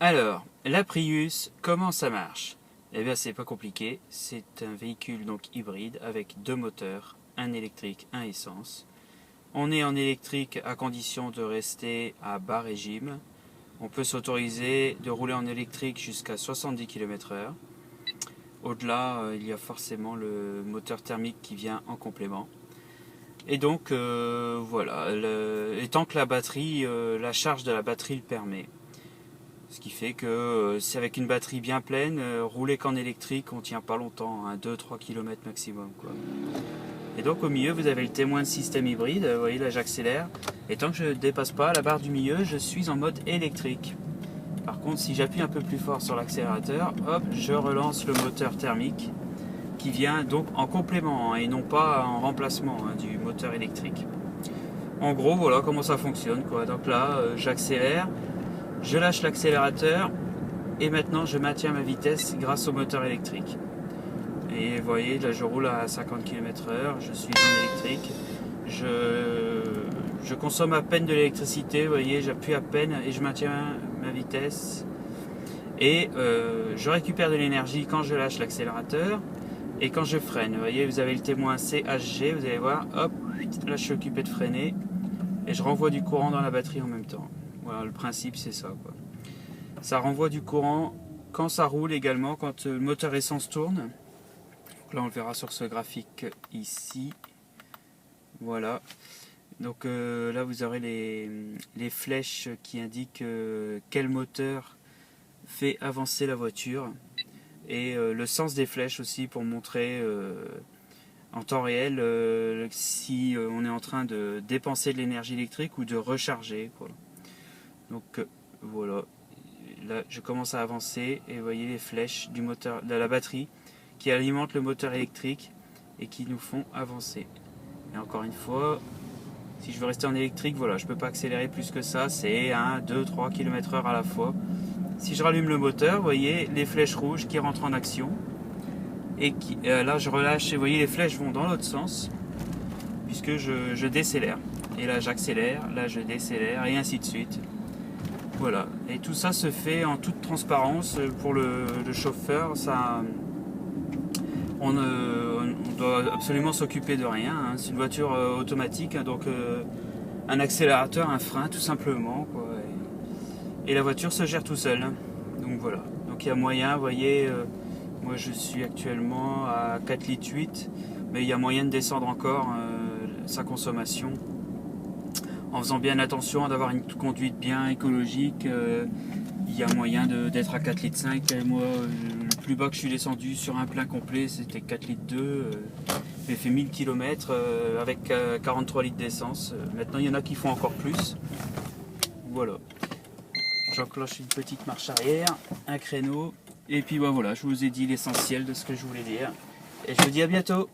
Alors, la Prius, comment ça marche? Eh bien, c'est pas compliqué. C'est un véhicule donc hybride avec deux moteurs, un électrique, un essence. On est en électrique à condition de rester à bas régime. On peut s'autoriser de rouler en électrique jusqu'à 70 km/h. Au-delà, il y a forcément le moteur thermique qui vient en complément. Et donc, voilà, et tant que la batterie, la charge de la batterie le permet. Ce qui fait que c'est avec une batterie bien pleine, rouler qu'en électrique, on tient pas longtemps, hein, 2-3 km maximum, quoi. Et donc au milieu, vous avez le témoin de système hybride, vous voyez là j'accélère, et tant que je ne dépasse pas la barre du milieu, je suis en mode électrique. Par contre, si j'appuie un peu plus fort sur l'accélérateur, hop, je relance le moteur thermique, qui vient donc en complément, hein, et non pas en remplacement, hein, du moteur électrique. En gros, voilà comment ça fonctionne, quoi. Donc là, j'accélère, je lâche l'accélérateur et maintenant je maintiens ma vitesse grâce au moteur électrique. Et vous voyez, là je roule à 50 km/h, je suis en électrique, je consomme à peine de l'électricité, vous voyez, j'appuie à peine et je maintiens ma vitesse. Et je récupère de l'énergie quand je lâche l'accélérateur et quand je freine. Vous voyez, vous avez le témoin CHG, vous allez voir, hop, là je suis occupé de freiner et je renvoie du courant dans la batterie en même temps. Voilà, le principe c'est ça, quoi. Ça renvoie du courant quand ça roule également, quand le moteur essence tourne. Donc là on le verra sur ce graphique ici. Voilà. Donc là vous aurez les flèches qui indiquent quel moteur fait avancer la voiture. Et le sens des flèches aussi pour montrer en temps réel si on est en train de dépenser de l'énergie électrique ou de recharger, quoi. Donc voilà, là je commence à avancer et vous voyez les flèches du moteur, de la batterie qui alimentent le moteur électrique et qui nous font avancer. Et encore une fois, si je veux rester en électrique, voilà, je ne peux pas accélérer plus que ça, c'est 1, 2, 3 km/h à la fois. Si je rallume le moteur, vous voyez les flèches rouges qui rentrent en action et qui, là je relâche et vous voyez les flèches vont dans l'autre sens puisque je décélère. Et là j'accélère, là je décélère et ainsi de suite. Voilà, et tout ça se fait en toute transparence pour le chauffeur. Ça, on doit absolument s'occuper de rien, hein. C'est une voiture automatique, hein, donc un accélérateur, un frein tout simplement, quoi. Et la voiture se gère tout seul. Donc voilà, donc il y a moyen, vous voyez, moi je suis actuellement à 4,8 litres, mais il y a moyen de descendre encore sa consommation. En faisant bien attention d'avoir une conduite bien écologique, il y a moyen d'être à 4,5 litres. Moi, le plus bas que je suis descendu sur un plein complet, c'était 4,2 litres. J'ai fait 1000 km avec 43 litres d'essence. Maintenant, il y en a qui font encore plus. Voilà. J'enclenche une petite marche arrière, un créneau. Et puis bah, voilà, je vous ai dit l'essentiel de ce que je voulais dire. Et je vous dis à bientôt.